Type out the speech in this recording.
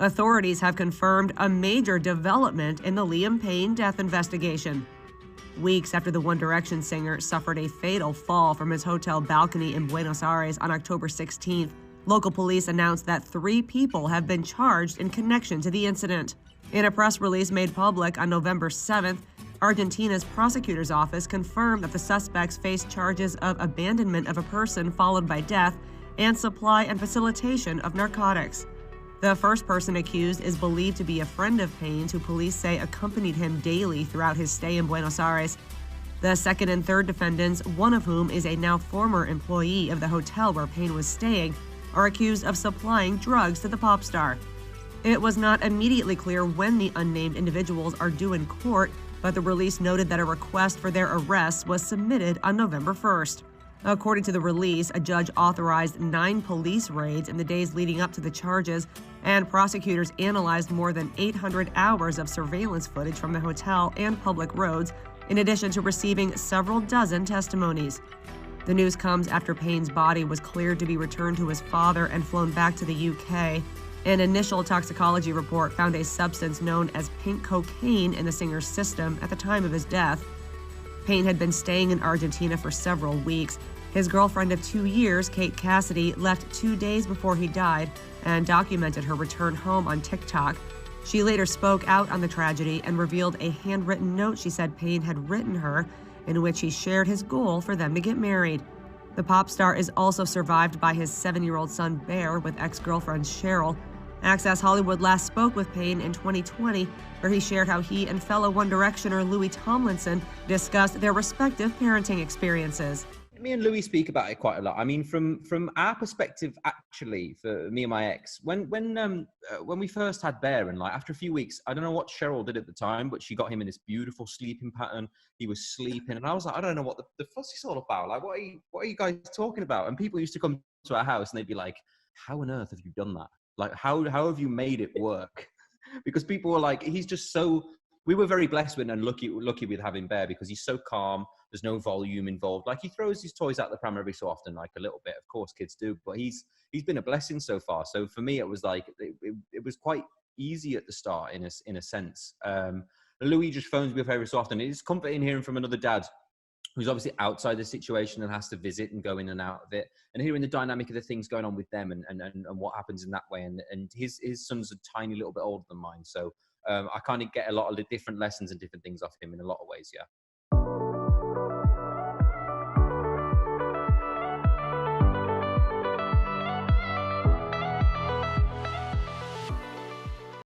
Authorities have confirmed a major development in the Liam Payne death investigation. Weeks after the One Direction singer suffered a fatal fall from his hotel balcony in Buenos Aires on October 16th, local police announced that 3 people have been charged in connection to the incident. In a press release made public on November 7th, Argentina's prosecutor's office confirmed that the suspects face charges of abandonment of a person followed by death and supply and facilitation of narcotics. The first person accused is believed to be a friend of Payne's who police say accompanied him daily throughout his stay in Buenos Aires. The second and third defendants, one of whom is a now former employee of the hotel where Payne was staying, are accused of supplying drugs to the pop star. It was not immediately clear when the unnamed individuals are due in court, but the release noted that a request for their arrests was submitted on November 1st. According to the release, a judge authorized 9 police raids in the days leading up to the charges, and prosecutors analyzed more than 800 hours of surveillance footage from the hotel and public roads, in addition to receiving several dozen testimonies. The news comes after Payne's body was cleared to be returned to his father and flown back to the UK. An initial toxicology report found a substance known as pink cocaine in the singer's system at the time of his death. Payne had been staying in Argentina for several weeks. His girlfriend of 2 years, Kate Cassidy, left 2 days before he died and documented her return home on TikTok. She later spoke out on the tragedy and revealed a handwritten note she said Payne had written her, in which he shared his goal for them to get married. The pop star is also survived by his 7-year-old son Bear with ex-girlfriend Cheryl. Access Hollywood last spoke with Payne in 2020, where he shared how he and fellow One Directioner Louis Tomlinson discussed their respective parenting experiences. Me and Louis speak about it quite a lot. I mean, from our perspective, actually, for me and my ex, when we first had Bear, and like after a few weeks, I don't know what Cheryl did at the time, but she got him in this beautiful sleeping pattern. He was sleeping, and I was like, I don't know what the fuss is all about. Like, what are you guys talking about? And people used to come to our house, and they'd be like, how on earth have you done that? Like, how have you made it work? Because people were like, he's just so. We were very blessed with and lucky with having Bear because he's so calm. There's no volume involved. Like, he throws his toys out the pram every so often, like a little bit. Of course, kids do, but he's been a blessing so far. So for me, it was like it was quite easy at the start in a sense. Louis just phones me up every so often. It's comforting hearing from another dad who's obviously outside the situation and has to visit and go in and out of it, and hearing the dynamic of the things going on with them and what happens in that way. And his son's a tiny little bit older than mine, so I kind of get a lot of the different lessons and different things off him in a lot of ways. Yeah.